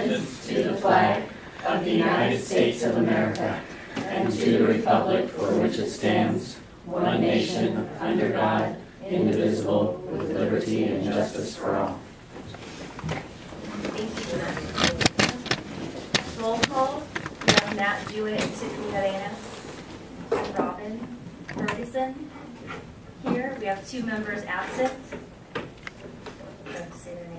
To the flag of the United States of America and to the republic for which it stands, one nation, under God, indivisible, with liberty and justice for all. Thank you. Roll call. We have Matt Jewett, Tiffany Arenas, and Robin Ferguson here. We have 2 members absent. You have to say their names.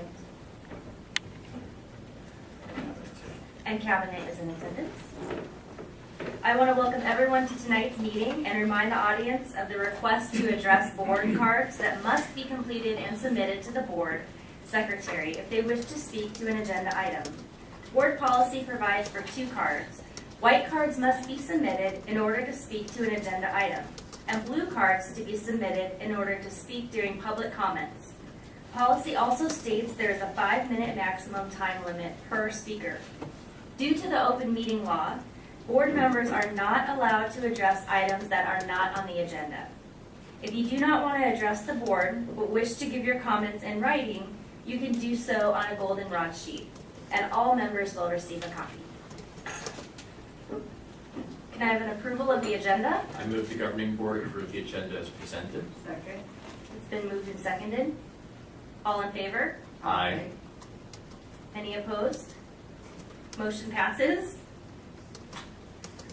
And Cabinet is in attendance. I want to welcome everyone to tonight's meeting and remind the audience of the request to address board cards that must be completed and submitted to the board secretary if they wish to speak to an agenda item. Board policy provides for 2 cards. White cards must be submitted in order to speak to an agenda item, and blue cards to be submitted in order to speak during public comments. Policy also states there is a 5-minute maximum time limit per speaker. Due to the open meeting law, board members are not allowed to address items that are not on the agenda. If you do not want to address the board but wish to give your comments in writing, you can do so on a goldenrod sheet, and all members will receive a copy. Can I have an approval of the agenda? I move the governing board approve the agenda as presented. Second. It's been moved and seconded. All in favor? Aye. Any opposed? Motion passes.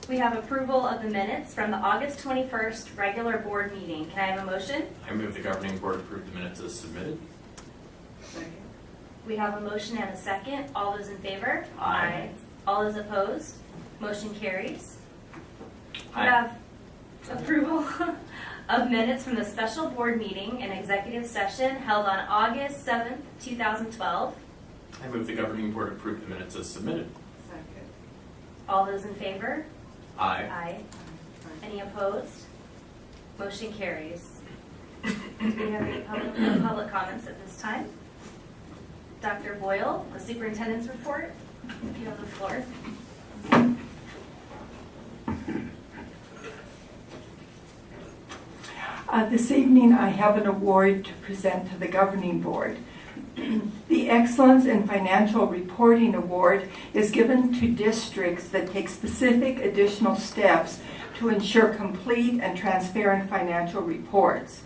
We have approval of the minutes from the August 21st regular board meeting. Can I have a motion? I move the governing board approve the minutes as submitted. Second. We have a motion and a second. All those in favor? Aye. All those opposed? Motion carries. We Aye. have approval of minutes from the special board meeting and executive session held on August 7th, 2012. I move the governing board approve the minutes as submitted. Second. All those in favor? Aye. Aye. Any opposed? Motion carries. Do we have any public comments at this time? Dr. Boyle, the superintendent's report. If you have the floor. This evening I have an award to present to the governing board. The Excellence in Financial Reporting Award is given to districts that take specific additional steps to ensure complete and transparent financial reports.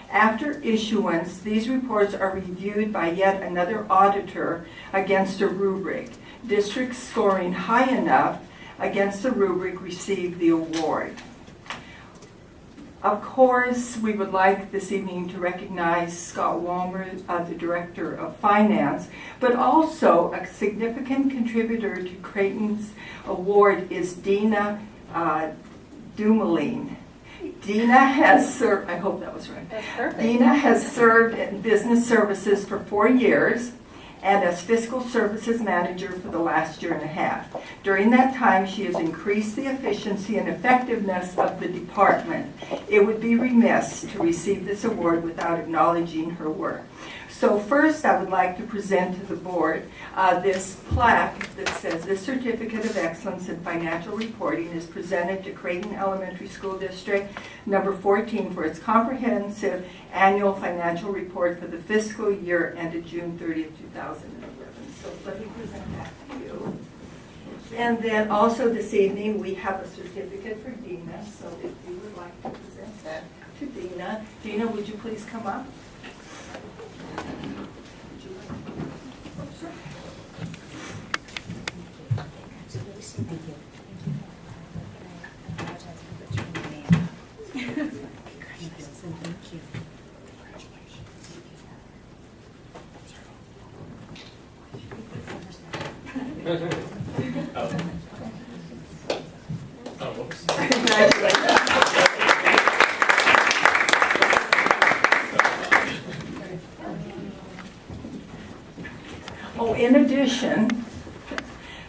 After issuance, these reports are reviewed by yet another auditor against a rubric. Districts scoring high enough against the rubric receive the award. Of course, we would like this evening to recognize Scott Walmer, the Director of Finance, but also a significant contributor to Creighton's award is Dina Dumoulin. Dina has served, I hope that was right. That's perfect. Dina has served in business services for 4 years and as fiscal services manager for the last 1.5 years. During that time, she has increased the efficiency and effectiveness of the department. It would be remiss to receive this award without acknowledging her work. So first, I would like to present to the board this plaque that says, "This Certificate of Excellence in Financial Reporting is presented to Creighton Elementary School District number 14 for its comprehensive annual financial report for the fiscal year ended June 30th, 2011. So let me present that to you. And then also this evening, we have a certificate for Dina, so if you would like to present that to Dina. Dina, would you please come up? Whoops. Congratulations. Oh, in addition,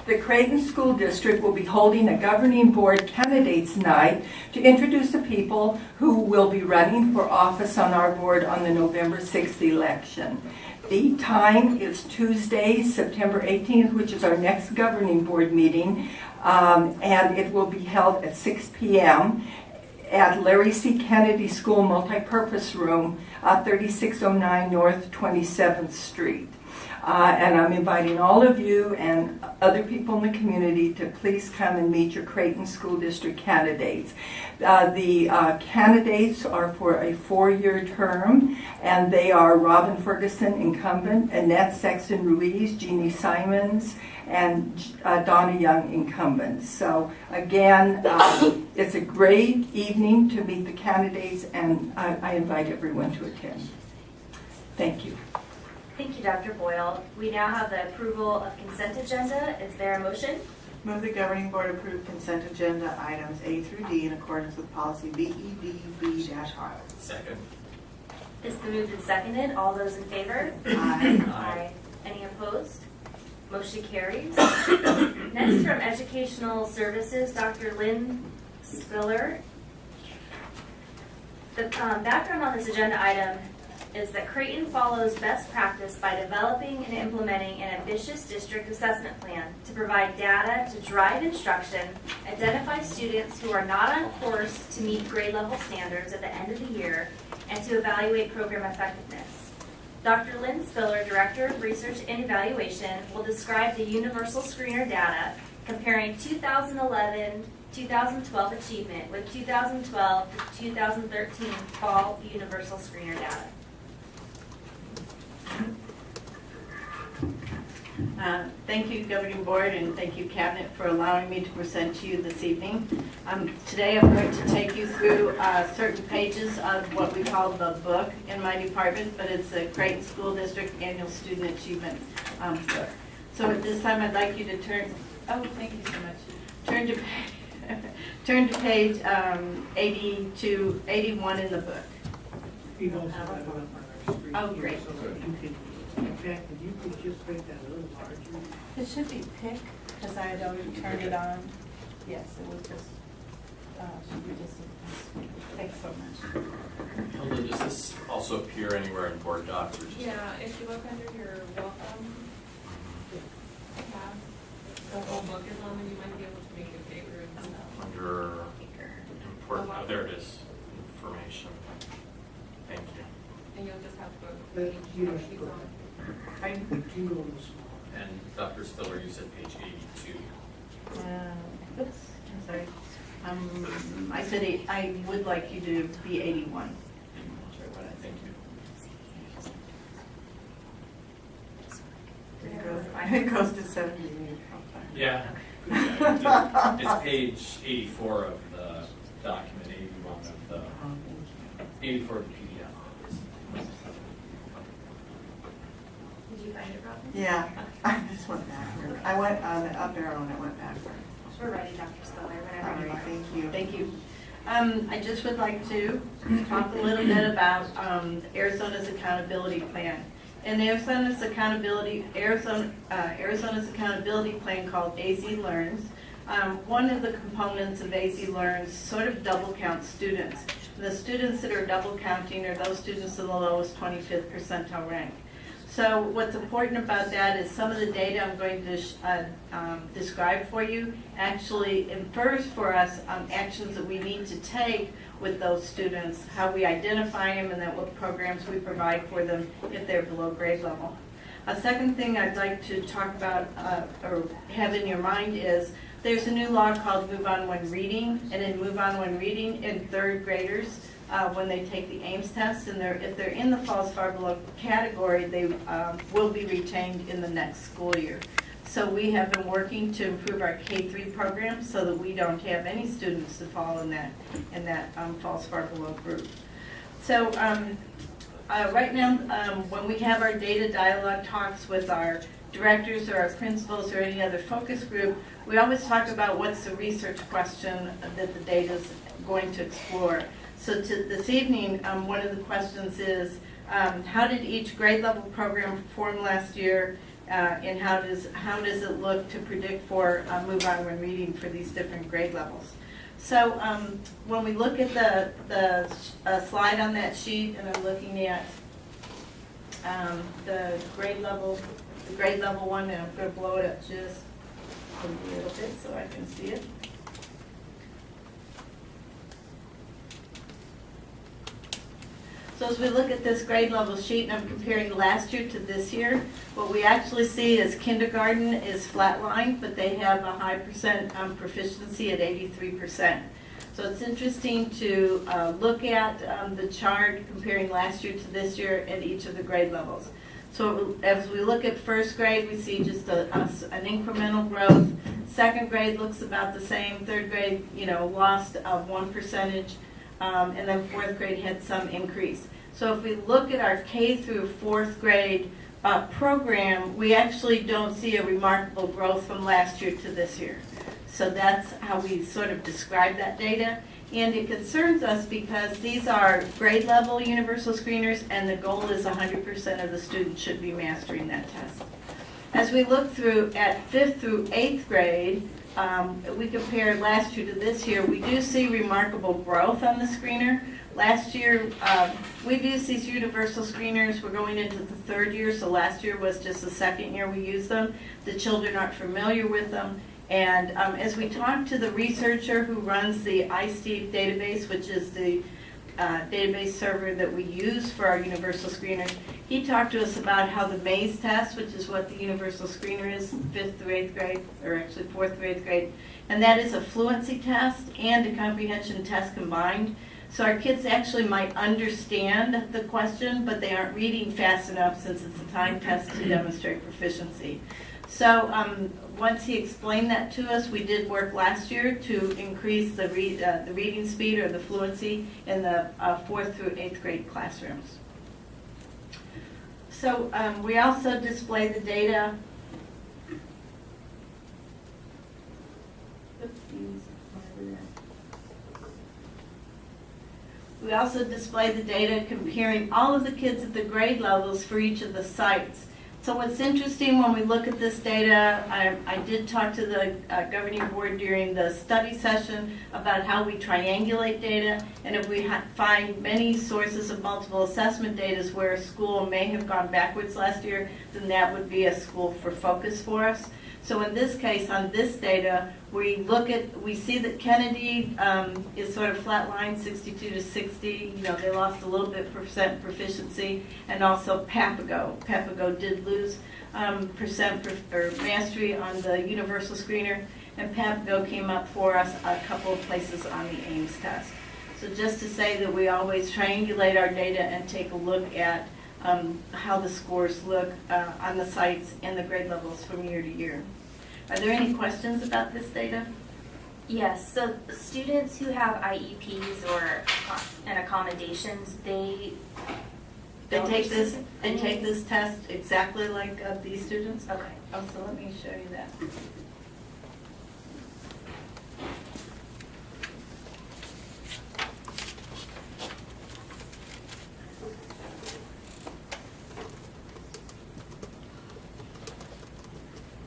the Creighton School District will be holding a governing board candidates night to introduce the people who will be running for office on our board on the November 6th election. The time is Tuesday, September 18th, which is our next governing board meeting, and it will be held at 6 p.m. at Larry C. Kennedy School Multipurpose Room, 3609 North 27th Street. And I'm inviting all of you and other people in the community to please come and meet your Creighton School District candidates. The candidates are for a 4-year term, and they are Robin Ferguson, incumbent, Annette Sexton Ruiz, Jeannie Simons, and Donna Young, incumbent. So again, it's a great evening to meet the candidates, and I invite everyone to attend. Thank you. Thank you, Dr. Boyle. We now have the approval of consent agenda. Is there a motion? Move the governing board approve consent agenda items A through D in accordance with policy BEDB-R. Second. It's been moved and seconded. All those in favor? Aye. Any opposed? Motion carries. Next, from Educational Services, Dr. Lynn Spiller. The background on this agenda item is that Creighton follows best practice by developing and implementing an ambitious district assessment plan to provide data to drive instruction, identify students who are not on course to meet grade level standards at the end of the year, and to evaluate program effectiveness. Dr. Lynn Spiller, Director of Research and Evaluation, will describe the Universal Screener data comparing 2011-2012 achievement with 2012 to 2013 Fall Universal Screener data. Thank you, Governing Board, and thank you, Cabinet, for allowing me to present to you this evening. Today I'm going to take you through certain pages of what we call the book in my department, but it's the Creighton School District Annual Student Achievement book. So at this time I'd like you to turn, thank you so much. Turn to page 80 to 81 in the book. You also have it up on our screen. Oh, great. So you could, in fact, if you could just make that a little larger. It should be pick, because I had already turned it on. Yes, it was just, should be just, thanks so much. Hilda, does this also appear anywhere in board docs or just? Yeah, if you look under your welcome tab, the whole book is on, and you might be able to make your favorite. Under important, oh, there it is, information. Thank you. And you'll just have to go to But page you don't she's go. on. You can go a little smaller. And Dr. Spiller, you said page 82. Oops, I'm sorry. I said I would like you to be 81. Sure, what I think you. It goes to 70. Yeah. Yeah, it's page 84 of the document, 81 of the, 84 of the PDF. Did you find it, Robin? Yeah, I just went backward. I went on the up arrow and it went backward. We're ready, Dr. Spiller, whenever All you right, are. thank you. Thank you. I just would like to talk a little bit about Arizona's accountability plan. And Arizona's accountability plan called AZ Learns. One of the components of AZ Learns sort of double counts students. The students that are double counting are those students in the lowest 25th percentile rank. So what's important about that is some of the data I'm going to describe for you actually infers for us actions that we need to take with those students, how we identify them, and then what programs we provide for them if they're below grade level. A second thing I'd like to talk about or have in your mind is there's a new law called Move On When Reading, and in Move On When Reading, in third graders, when they take the Ames test, and if they're in the falls far below category, they will be retained in the next school year. So we have been working to improve our K-3 program so that we don't have any students to fall in that falls far below group. So right now, when we have our data dialogue talks with our directors or our principals or any other focus group, we always talk about what's the research question that the data is going to explore. So this evening, one of the questions is, how did each grade level program perform last year, and how does it look to predict for Move On When Reading for these different grade levels? So when we look at the slide on that sheet, and I'm looking at the grade level one, and I'm going to blow it up just a little bit so I can see it. So as we look at this grade level sheet, and I'm comparing last year to this year, what we actually see is kindergarten is flatlined, but they have a high percent proficiency at 83%. So it's interesting to look at the chart comparing last year to this year at each of the grade levels. So as we look at first grade, we see just an incremental growth. Second grade looks about the same. Third grade, lost 1%. And then fourth grade had some increase. So if we look at our K through fourth grade program, we actually don't see a remarkable growth from last year to this year. So that's how we sort of describe that data. And it concerns us because these are grade level universal screeners, and the goal is 100% of the students should be mastering that test. As we look through at 5th through 8th grade, we compare last year to this year, we do see remarkable growth on the screener. Last year, we've used these universal screeners. We're going into the third year, so last year was just the second year we used them. The children aren't familiar with them. And as we talked to the researcher who runs the iSTEAP database, which is the database server that we use for our universal screeners, he talked to us about how the Maze test, which is what the universal screener is, 5th through 8th grade, or actually 4th through 8th grade, and that is a fluency test and a comprehension test combined. So our kids actually might understand the question, but they aren't reading fast enough since it's a time test to demonstrate proficiency. So once he explained that to us, we did work last year to increase the reading speed or the fluency in the 4th through 8th grade classrooms. So we also display the data. We also display the data comparing all of the kids at the grade levels for each of the sites. So what's interesting when we look at this data, I did talk to the governing board during the study session about how we triangulate data, and if we find many sources of multiple assessment data where a school may have gone backwards last year, then that would be a school for focus for us. So in this case, on this data, we see that Kennedy is sort of flatline, 62 to 60. They lost a little bit percent proficiency, and also Papago. Papago did lose percent or mastery on the universal screener, and Papago came up for us a couple of places on the Ames test. So just to say that we always triangulate our data and take a look at how the scores look on the sites and the grade levels from year to year. Are there any questions about this data? Yes, so students who have IEPs or and accommodations, they take this test exactly like these students? Okay. Oh, so let me show you that.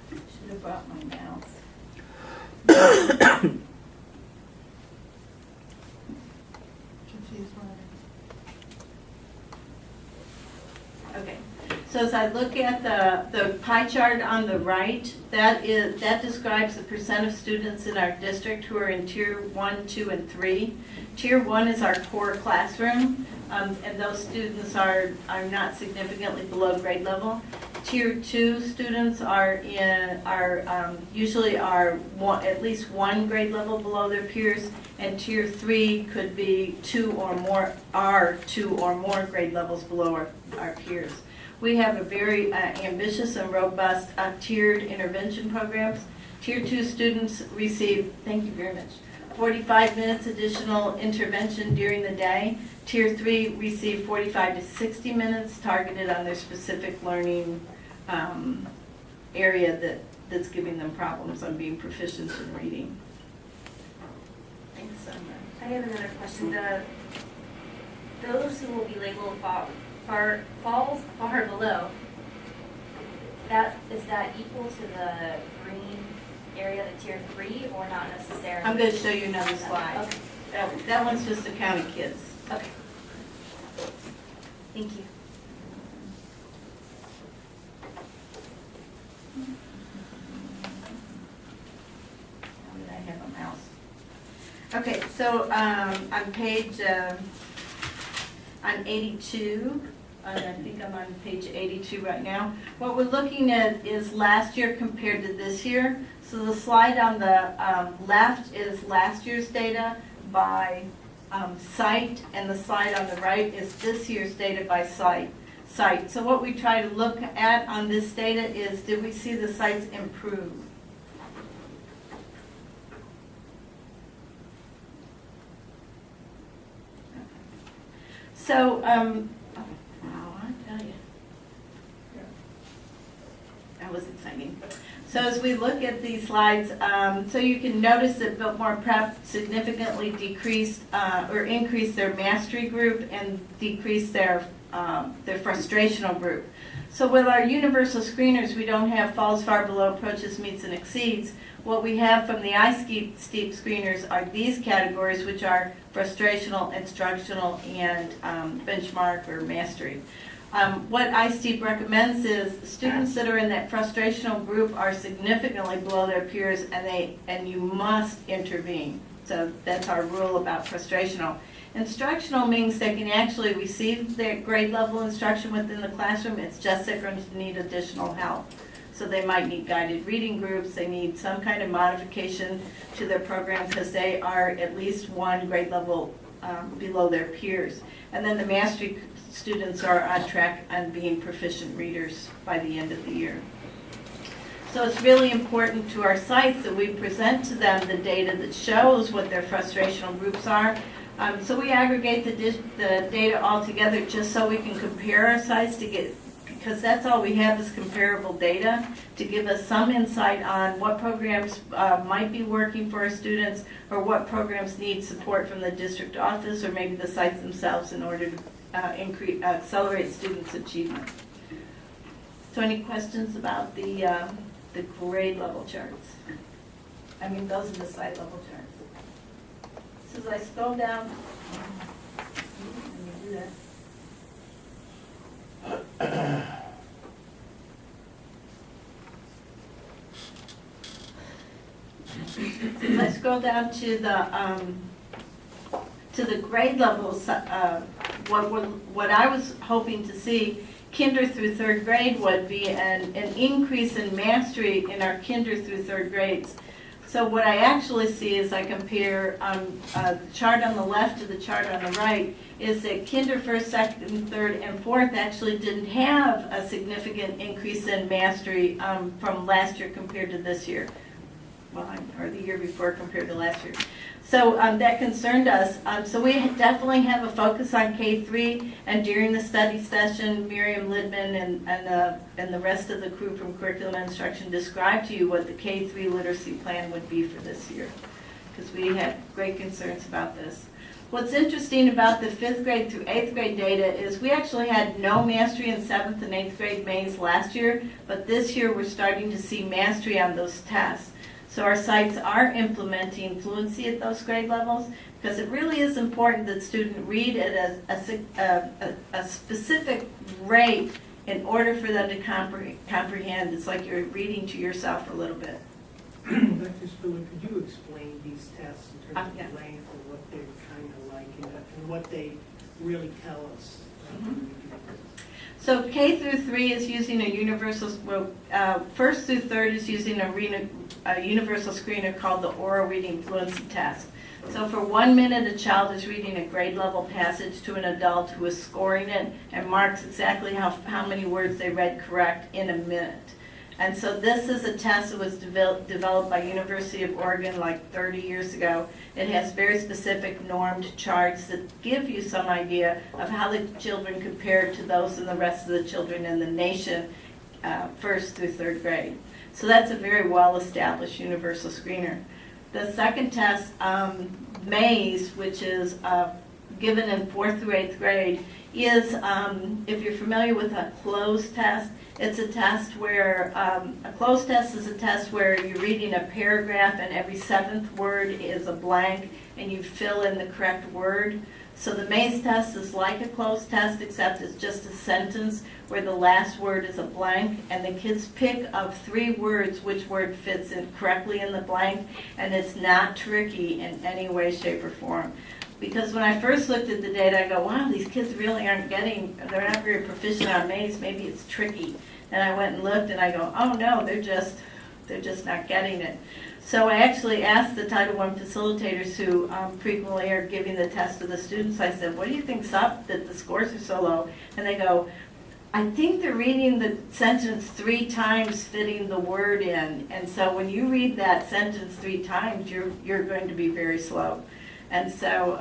Should have brought my mouse. Okay, so as I look at the pie chart on the right, that describes the percent of students in our district who are in Tier 1, 2, and 3. Tier 1 is our core classroom, and those students are not significantly below grade level. Tier 2 students usually are at least one grade level below their peers, and Tier 3 could be two or more grade levels below our peers. We have a very ambitious and robust tiered intervention programs. Tier 2 students receive, thank you very much, 45 minutes additional intervention during the day. Tier 3 receive 45 to 60 minutes targeted on their specific learning area that's giving them problems on being proficient in reading. Thanks, Summer. I have another question. Those who will be labeled falls far below, is that equal to the green area, the Tier 3, or not necessarily? I'm going to show you another slide. Okay. That one's just the county kids. Okay. Thank you. How did I have a mouse? Okay, so on on 82, and I think I'm on page 82 right now. What we're looking at is last year compared to this year. So the slide on the left is last year's data by site, and the slide on the right is this year's data by site. So what we try to look at on this data is, did we see the sites improve? So, I tell you, that was exciting. So as we look at these slides, so you can notice that Biltmore Prep significantly decreased or increased their mastery group and decreased their frustrational group. So with our universal screeners, we don't have falls far below, approaches, meets, and exceeds. What we have from the iSteep screeners are these categories, which are frustrational, instructional, and benchmark or mastery. What iSteep recommends is students that are in that frustrational group are significantly below their peers, and you must intervene. So that's our rule about frustrational. Instructional means they can actually receive their grade level instruction within the classroom. It's just they're going to need additional help. So they might need guided reading groups. They need some kind of modification to their program because they are at least one grade level below their peers. And then the mastery students are on track on being proficient readers by the end of the year. So it's really important to our sites that we present to them the data that shows what their frustrational groups are. So we aggregate the data all together just so we can compare our sites to get, because that's all we have is comparable data to give us some insight on what programs might be working for our students or what programs need support from the district office or maybe the sites themselves in order to accelerate students' achievement. So any questions about the grade level charts? I mean, those are the site level charts. So as I scroll down, let me do that. As I scroll down to the grade levels, what I was hoping to see, kinder through third grade would be an increase in mastery in our kinder through third grades. So what I actually see is I compare the chart on the left to the chart on the right is that kinder, first, second, third, and fourth actually didn't have a significant increase in mastery from last year compared to this year. Well, or the year before compared to last year. So that concerned us. So we definitely have a focus on K-3, and during the study session, Miriam Lidman and the rest of the crew from Curriculum and Instruction described to you what the K-3 literacy plan would be for this year, because we had great concerns about this. What's interesting about the 5th grade through 8th grade data is we actually had no mastery in 7th and 8th grade mains last year, but this year we're starting to see mastery on those tests. So our sites are implementing fluency at those grade levels because it really is important that students read at a specific rate in order for them to comprehend. It's like you're reading to yourself a little bit. Dr. Spiller, could you explain these tests in terms Yeah. of length and what they're kind of like and what they really tell us? So K through 3 is using a universal, first through third is using a universal screener called the Oral Reading Fluency Test. So for 1 minute, a child is reading a grade level passage to an adult who is scoring it and marks exactly how many words they read correct in a minute. And so this is a test that was developed by University of Oregon like 30 years ago. It has very specific normed charts that give you some idea of how the children compare to those and the rest of the children in the nation, 1st through 3rd grade. So that's a very well-established universal screener. The second test, MAISE, which is given in 4th through 8th grade, is, if you're familiar with a closed test, it's a test where, a closed test is a test where you're reading a paragraph and every 7th word is a blank and you fill in the correct word. So the MAISE test is like a closed test except it's just a sentence where the last word is a blank and the kids pick of 3 words which word fits in correctly in the blank, and it's not tricky in any way, shape, or form. Because when I first looked at the data, I go, wow, these kids really aren't they're not very proficient on maze, maybe it's tricky. And I went and looked and I go, oh no, they're just not getting it. So I actually asked the Title I facilitators who frequently are giving the test to the students, I said, what do you think's up that the scores are so low? And they go, I think they're reading the sentence 3 times, fitting the word in. And so when you read that sentence 3 times, you're going to be very slow. And so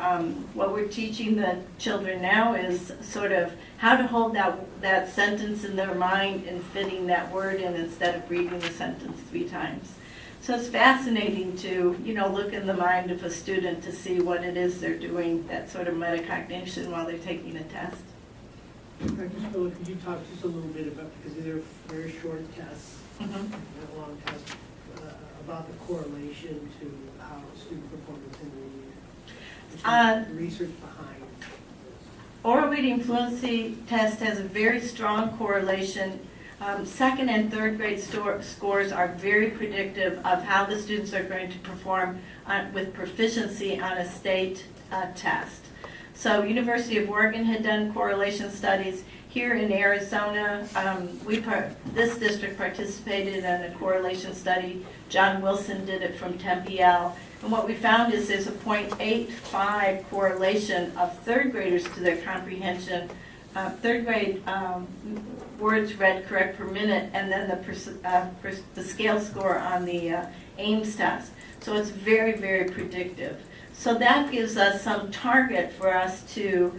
what we're teaching the children now is sort of how to hold that sentence in their mind and fitting that word in instead of reading the sentence 3 times. So it's fascinating to, look in the mind of a student to see what it is they're doing, that sort of metacognition while they're taking a test. Dr. Spiller, could you talk just a little bit about, because these are very short tests, not long tests, about the correlation to how student performance in reading, the research behind this? Oral reading fluency test has a very strong correlation. Second and third grade scores are very predictive of how the students are going to perform with proficiency on a state test. So University of Oregon had done correlation studies. Here in Arizona, this district participated in a correlation study. John Wilson did it from Tempe L. And what we found is there's a 0.85 correlation of third graders to their comprehension. Third grade words read correct per minute, and then the scale score on the Ames test. So it's very, very predictive. So that gives us some target for us to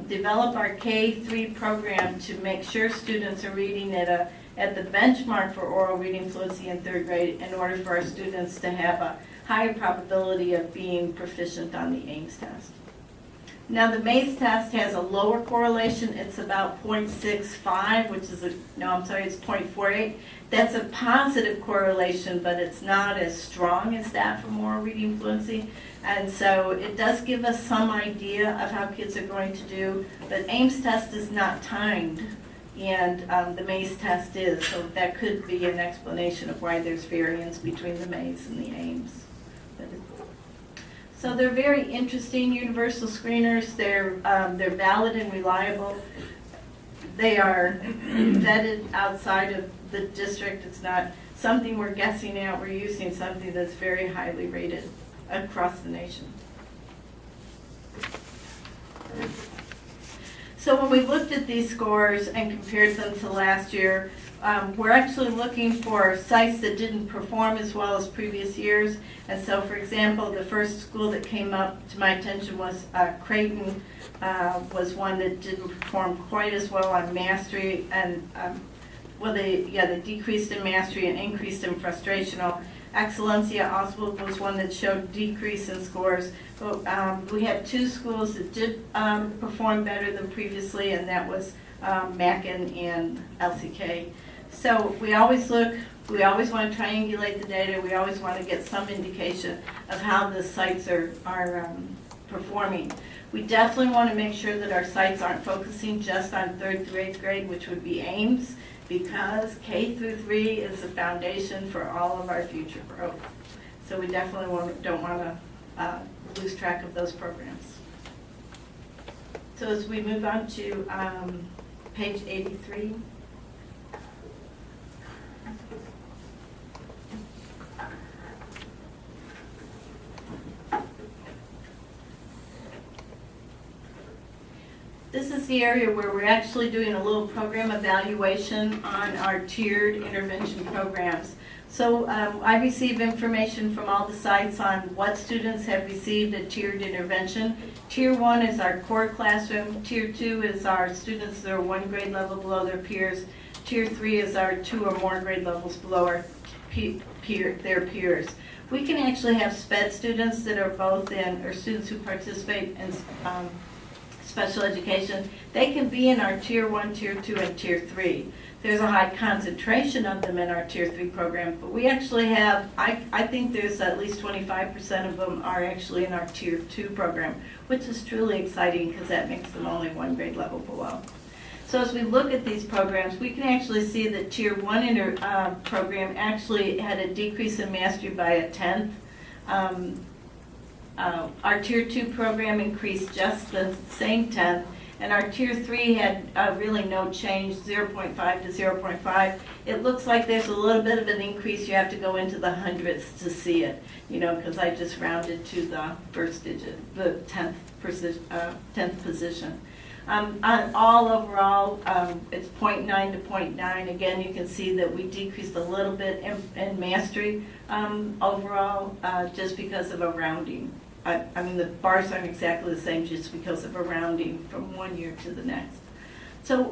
develop our K-3 program to make sure students are reading at the benchmark for oral reading fluency in third grade in order for our students to have a higher probability of being proficient on the Ames test. Now the Maze test has a lower correlation. It's about 0.65, which is it's 0.48. That's a positive correlation, but it's not as strong as that from oral reading fluency. And so it does give us some idea of how kids are going to do, but Ames test is not timed, and the Maze test is, so that could be an explanation of why there's variance between the Maze and the Ames. So they're very interesting universal screeners. They're valid and reliable. They are vetted outside of the district. It's not something we're guessing at. We're using something that's very highly rated across the nation. So when we looked at these scores and compared them to last year, we're actually looking for sites that didn't perform as well as previous years. And so, for example, the first school that came up to my attention was Creighton, was one that didn't perform quite as well on mastery, and they decreased in mastery and increased in frustrational. Excellencia Oswald was one that showed decrease in scores. But we had 2 schools that did perform better than previously, and that was Mackin and LCK. So we always want to triangulate the data. We always want to get some indication of how the sites are performing. We definitely want to make sure that our sites aren't focusing just on 3rd through 8th grade, which would be Ames, because K through 3 is the foundation for all of our future growth. So we definitely don't want to lose track of those programs. So as we move on to page 83. This is the area where we're actually doing a little program evaluation on our tiered intervention programs. So I receive information from all the sites on what students have received a tiered intervention. Tier 1 is our core classroom. Tier 2 is our students that are 1 grade level below their peers. Tier 3 is our 2 or more grade levels below our their peers. We can actually have SPED students that are both in, or students who participate in special education. They can be in our Tier 1, Tier 2, and Tier 3. There's a high concentration of them in our Tier 3 program, but we actually have, I think there's at least 25% of them are actually in our Tier 2 program, which is truly exciting because that makes them only 1 grade level below. So as we look at these programs, we can actually see that Tier 1 program actually had a decrease in mastery by 1/10. Our Tier 2 program increased just the same tenth, and our Tier 3 had really no change, 0.5 to 0.5. It looks like there's a little bit of an increase. You have to go into the hundredths to see it, because I just rounded to the first digit, the 10th position. On all overall, it's 0.9 to 0.9. Again, you can see that we decreased a little bit in mastery overall, just because of a rounding. I mean, the bars aren't exactly the same just because of a rounding from one year to the next. So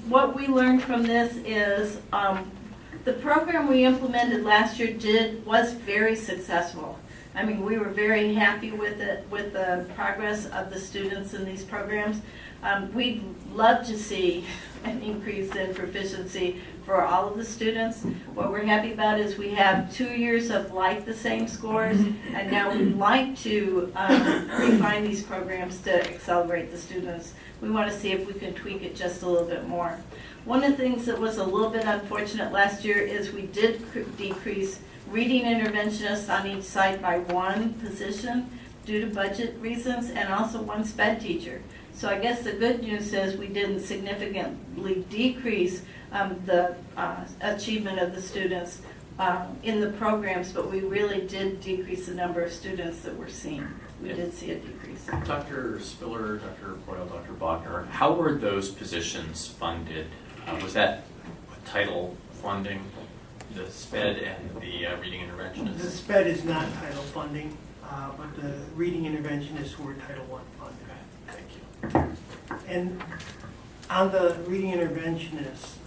what we learned from this is the program we implemented last year was very successful. I mean, we were very happy with it, with the progress of the students in these programs. We'd love to see an increase in proficiency for all of the students. What we're happy about is we have 2 years of like the same scores, and now we'd like to refine these programs to accelerate the students. We want to see if we can tweak it just a little bit more. One of the things that was a little bit unfortunate last year is we did decrease reading interventionists on each site by 1 position due to budget reasons, and also 1 SPED teacher. So I guess the good news is we didn't significantly decrease the achievement of the students in the programs, but we really did decrease the number of students that we're seeing. We did see a decrease. Dr. Spiller, Dr. Boyle, Dr. Bogner, how were those positions funded? Was that with title funding, the SPED and the reading interventionists? The SPED is not title funding, but the reading interventionists were Title I funded. Okay, thank you. And on the reading interventionists,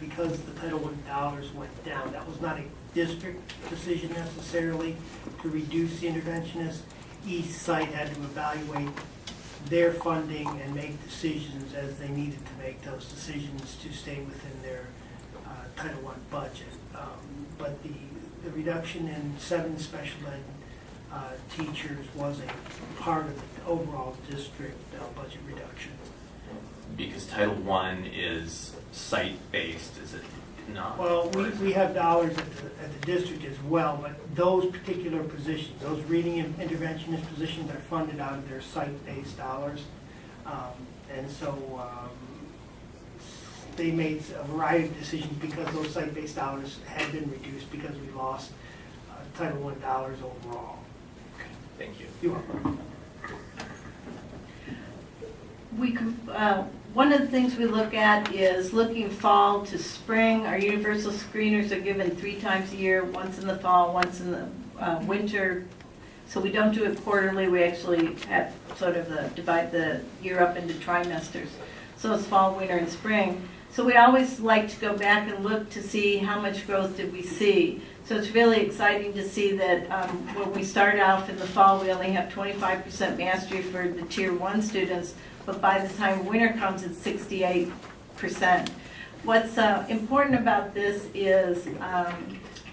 because the Title I dollars went down, that was not a district decision necessarily to reduce the interventionists. Each site had to evaluate their funding and make decisions as they needed to make those decisions to stay within their Title I budget. But the reduction in 7 special ed teachers was a part of the overall district budget reduction. Because Title I is site-based, is it not? Well, we have dollars at the district as well, but those particular positions, those reading and interventionist positions are funded out of their site-based dollars. And so they made a variety of decisions because those site-based dollars had been reduced because we lost Title I dollars overall. Okay, thank you. You're welcome. One of the things we look at is looking fall to spring. Our universal screeners are given 3 times a year, once in the fall, once in the winter. So we don't do it quarterly. We actually have sort of divide the year up into trimesters. So it's fall, winter, and spring. So we always like to go back and look to see how much growth did we see. So it's really exciting to see that when we start off in the fall, we only have 25% mastery for the Tier 1 students, but by the time winter comes, it's 68%. What's important about this is,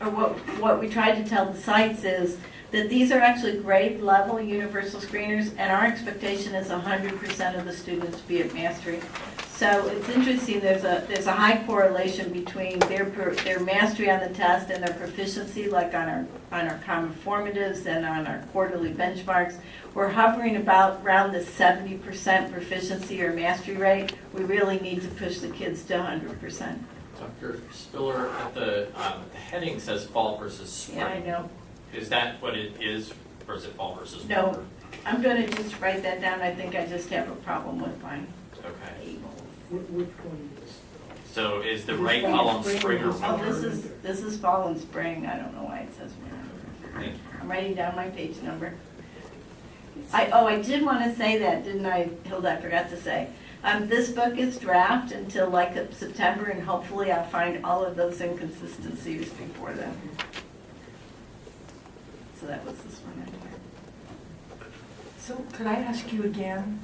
or what we tried to tell the sites is, that these are actually grade level universal screeners, and our expectation is 100% of the students be at mastery. So it's interesting, there's a high correlation between their mastery on the test and their proficiency, like on our common formatives and on our quarterly benchmarks. We're hovering around the 70% proficiency or mastery rate. We really need to push the kids to 100%. Dr. Spiller, at the heading says fall versus spring. Yeah, I know. Is that what it is, or is it fall versus No, winter? I'm going to just write that down. I think I just have a problem with mine. Okay. Which one is? So is the right column spring or Oh, winter? this is fall and spring. I don't know why it says winter. Thank you. I'm writing down my page number. I did want to say that, didn't I, Hilda? I forgot to say. This book is draft until like September, and hopefully I'll find all of those inconsistencies before then. So that was this one anyway. So could I ask you again,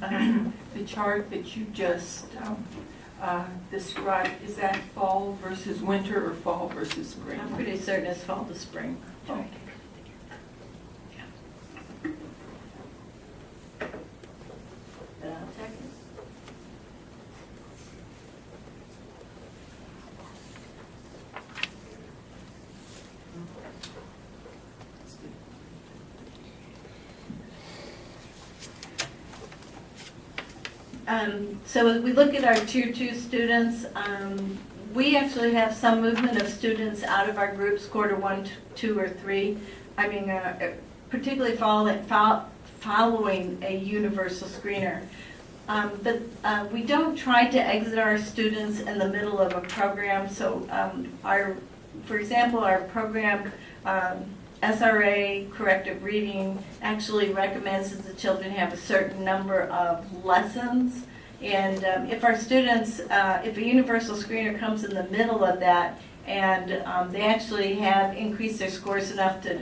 the chart that you just described, is that fall versus winter or fall versus spring? I'm pretty certain it's fall to spring. Okay. But I'll check it. So as we look at our Tier 2 students, we actually have some movement of students out of our groups, quarter 1, 2, or 3. I mean, particularly following a universal screener. But we don't try to exit our students in the middle of a program. So for example, our program, SRA Corrective Reading, actually recommends that the children have a certain number of lessons. And if our students, if a universal screener comes in the middle of that, and they actually have increased their scores enough to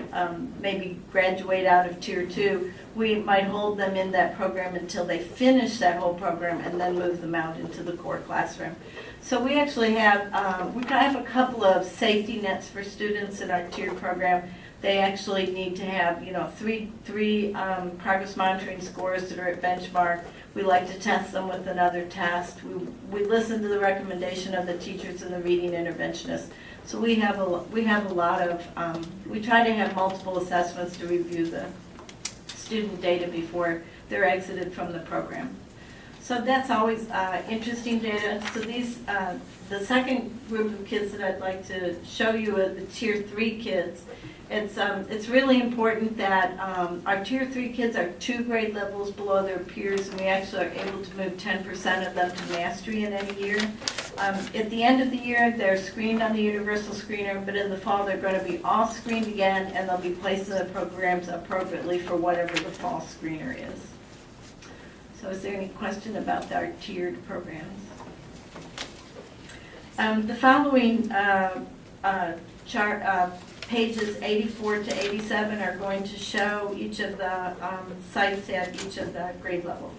maybe graduate out of Tier 2, we might hold them in that program until they finish that whole program and then move them out into the core classroom. So we actually have, a couple of safety nets for students in our tier program. They actually need to have, three progress monitoring scores that are at benchmark. We like to test them with another test. We listen to the recommendation of the teachers and the reading interventionists. So we have a lot of, we try to have multiple assessments to review the student data before they're exited from the program. So that's always interesting data. So these, the second group of kids that I'd like to show you are the Tier 3 kids. It's really important that our Tier 3 kids are 2 grade levels below their peers, and we actually are able to move 10% of them to mastery in any year. At the end of the year, they're screened on the universal screener, but in the fall, they're going to be all screened again, and they'll be placed in the programs appropriately for whatever the fall screener is. So is there any question about our tiered programs? The following chart, pages 84 to 87 are going to show each of the sites at each of the grade levels.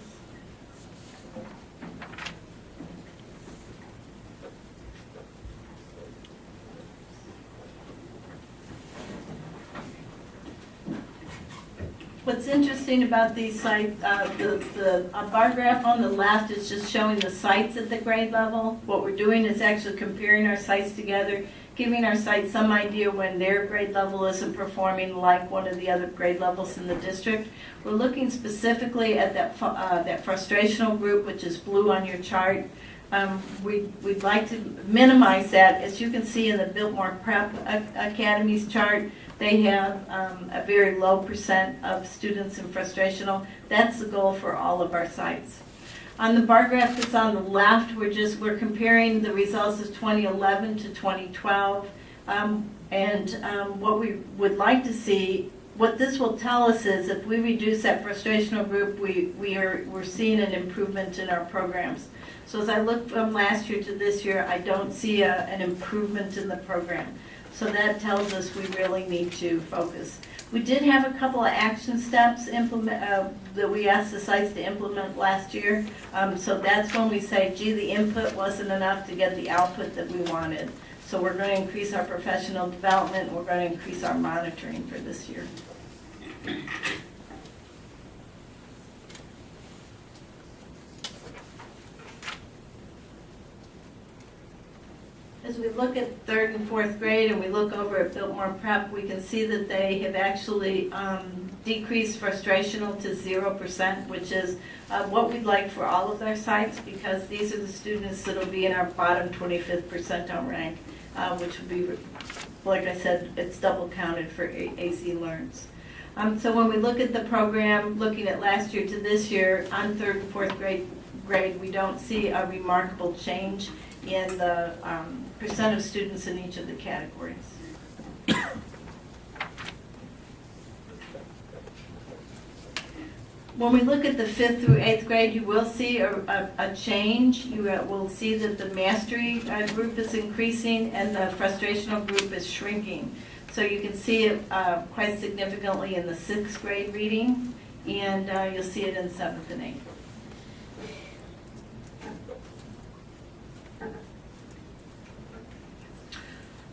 What's interesting about these sites, the bar graph on the left is just showing the sites at the grade level. What we're doing is actually comparing our sites together, giving our sites some idea when their grade level isn't performing like one of the other grade levels in the district. We're looking specifically at that frustrational group, which is blue on your chart. We'd like to minimize that. As you can see in the Biltmore Prep Academy's chart, they have a very low % of students in frustrational. That's the goal for all of our sites. On the bar graph that's on the left, we're comparing the results of 2011 to 2012. What we would like to see, what this will tell us is if we reduce that frustrational group, we're seeing an improvement in our programs. So as I look from last year to this year, I don't see an improvement in the program. So that tells us we really need to focus. We did have a couple of action steps that we asked the sites to implement last year. So that's when we say, gee, the input wasn't enough to get the output that we wanted. So we're going to increase our professional development. We're going to increase our monitoring for this year. As we look at 3rd and 4th grade and we look over at Biltmore Prep, we can see that they have actually decreased frustrational to 0%, which is what we'd like for all of our sites, because these are the students that will be in our bottom 25th percentile rank, which would be, like I said, it's double counted for AZ Learns. So when we look at the program, looking at last year to this year, on 3rd and 4th grade, we don't see a remarkable change in the % of students in each of the categories. When we look at the 5th through 8th grade, you will see a change. You will see that the mastery group is increasing and the frustrational group is shrinking. So you can see it quite significantly in the 6th grade reading, and you'll see it in 7th and 8th.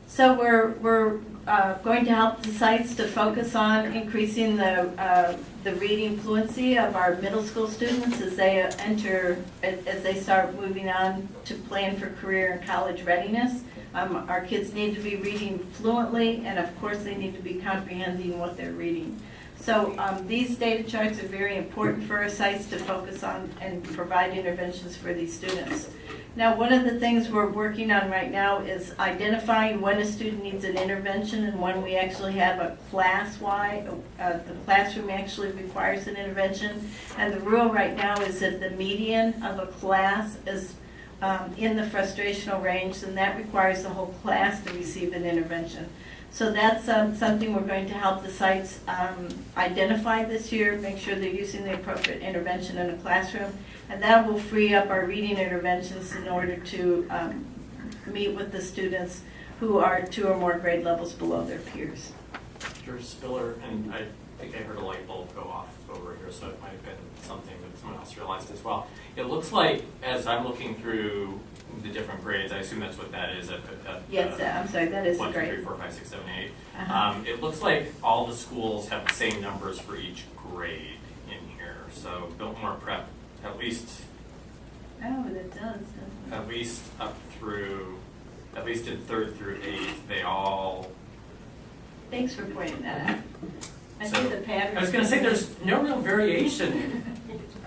So we're going to help the sites to focus on increasing the reading fluency of our middle school students as they start moving on to plan for career and college readiness. Our kids need to be reading fluently, and of course they need to be comprehending what they're reading. So these data charts are very important for our sites to focus on and provide interventions for these students. Now, one of the things we're working on right now is identifying when a student needs an intervention and when we actually have a class-wide, the classroom actually requires an intervention. And the rule right now is that the median of a class is in the frustrational range, and that requires the whole class to receive an intervention. So that's something we're going to help the sites identify this year, make sure they're using the appropriate intervention in a classroom, and that will free up our reading interventions in order to meet with the students who are 2 or more grade levels below their peers. Dr. Spiller, and I think I heard a light bulb go off over here, so it might have been something that someone else realized as well. It looks like, as I'm looking through the different grades, I assume that's what that is at Yes, I'm sorry, that is 1, 2, great. 3, 4, 5, 6, 7, 8. Uh-huh. It looks like all the schools have the same numbers for each grade in here. So Biltmore Prep, at least Oh, it does, doesn't it? at least in 3rd through 8th, they all. Thanks for pointing that out. I So, see the pattern. I was going to say there's no real variation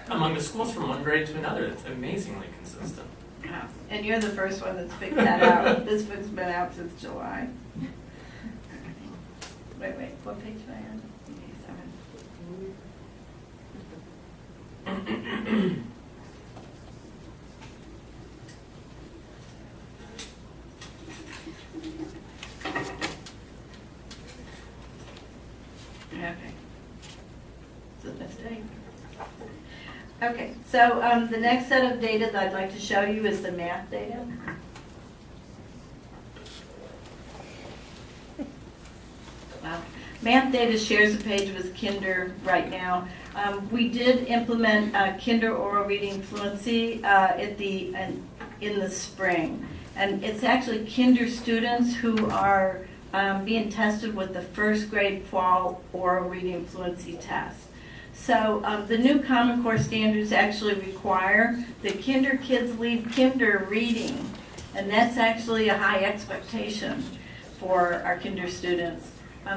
among the schools from one grade to another. It's amazingly consistent. Wow. And you're the first one that's picked that out. This book's been out since July. Wait, what page am I on? Okay, 7. Okay. It's a mistake. Okay, so the next set of data that I'd like to show you is the math data. Wow. Math data shares a page with Kinder right now. We did implement Kinder oral reading fluency in the spring. And it's actually Kinder students who are being tested with the 1st grade fall oral reading fluency test. So the new Common Core standards actually require that Kinder kids leave Kinder reading, and that's actually a high expectation for our Kinder students.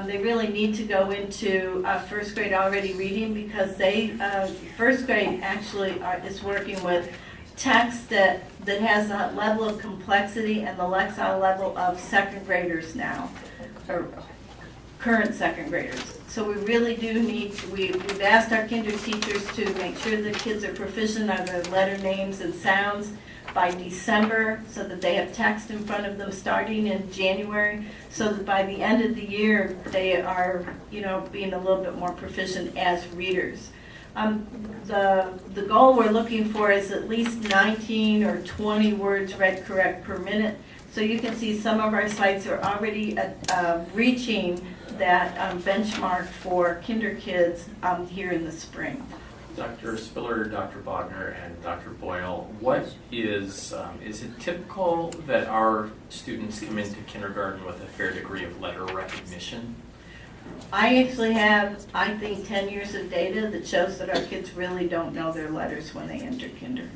They really need to go into 1st grade already reading because 1st grade actually is working with text that has a level of complexity and the Lexile level of 2nd graders now, or current 2nd graders. So we really do need, we've asked our Kinder teachers to make sure the kids are proficient on their letter names and sounds by December so that they have text in front of them starting in January, so that by the end of the year they are, being a little bit more proficient as readers. The goal we're looking for is at least 19 or 20 words read correct per minute. So you can see some of our sites are already reaching that benchmark for Kinder kids here in the spring. Dr. Spiller, Dr. Bogner, and Dr. Boyle, what is it typical that our students come into kindergarten with a fair degree of letter recognition? I actually have, I think, 10 years of data that shows that our kids really don't know their letters when they enter kinder.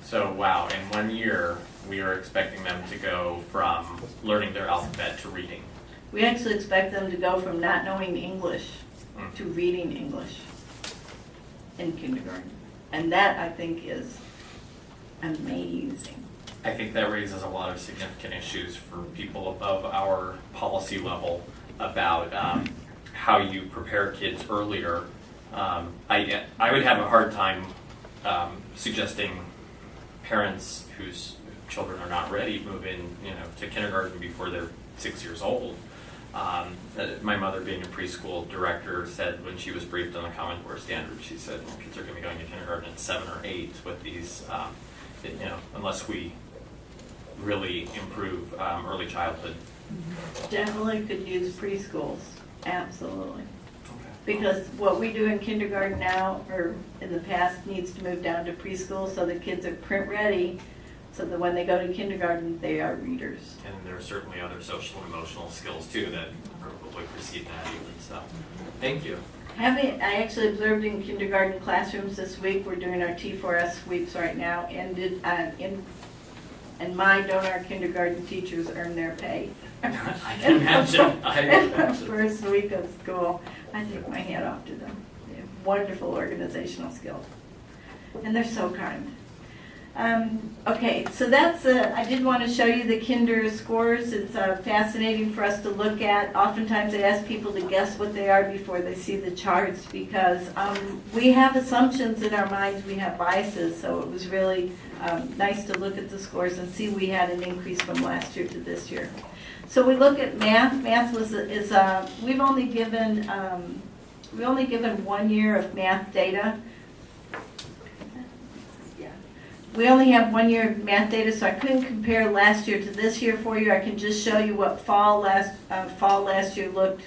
So, wow, in 1 year, we are expecting them to go from learning their alphabet to reading. We actually expect them to go from not knowing English to reading English in kindergarten. And that, I think, is amazing. I think that raises a lot of significant issues for people above our policy level about how you prepare kids earlier. I would have a hard time suggesting parents whose children are not ready move in, to kindergarten before they're 6 years old. My mother, being a preschool director, said when she was briefed on the Common Core standards, she said, well, kids are going to be going to kindergarten at 7 or 8 with these, unless we really improve early childhood. Definitely could use preschools, absolutely. Okay. Because what we do in kindergarten now, or in the past, needs to move down to preschool so the kids are print ready, so that when they go to kindergarten, they are readers. And there are certainly other social and emotional skills too that probably precede that even. So, thank you. I actually observed in kindergarten classrooms this week. We're doing our T4S sweeps right now, and my donor kindergarten teachers earn their pay. I can imagine. First week of school. I take my hat off to them. wonderful organizational skills. And they're so kind. Okay, so that's, I did want to show you the Kinder scores. It's fascinating for us to look at. Oftentimes I ask people to guess what they are before they see the charts because we have assumptions in our minds, we have biases, so it was really nice to look at the scores and see we had an increase from last year to this year. So we look at math. Math we've only given 1 year of math data. We only have 1 year of math data, so I couldn't compare last year to this year for you. I can just show you what fall last year looked,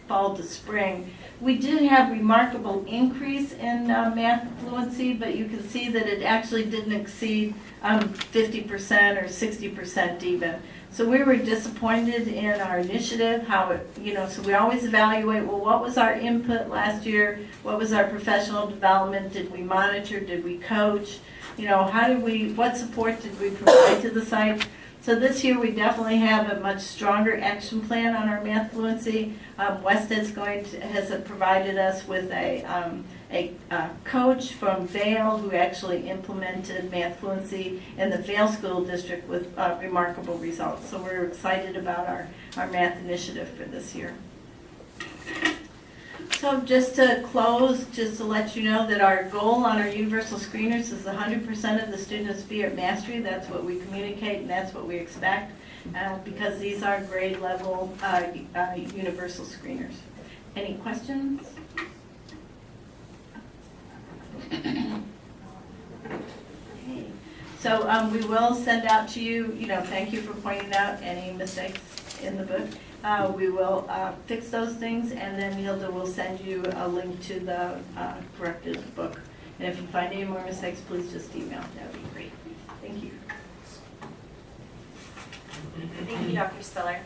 fall to spring. We did have remarkable increase in math fluency, but you can see that it actually didn't exceed 50% or 60% even. So we were disappointed in our initiative, how it, so we always evaluate, well, what was our input last year? What was our professional development? Did we monitor? Did we coach? What support did we provide to the site? So this year we definitely have a much stronger action plan on our math fluency. Wested's has provided us with a coach from Vail who actually implemented math fluency in the Vail School District with remarkable results. So we're excited about our math initiative for this year. So just to close, just to let you know that our goal on our universal screeners is 100% of the students be at mastery. That's what we communicate and that's what we expect because these are grade level universal screeners. Any questions? Okay. So we will send out to you, thank you for pointing out any mistakes in the book. We will fix those things, and then Hilda will send you a link to the corrected book. And if you find any more mistakes, please just email. That would be great. Thank you. Thank you, Dr. Spiller.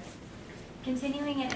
Continuing in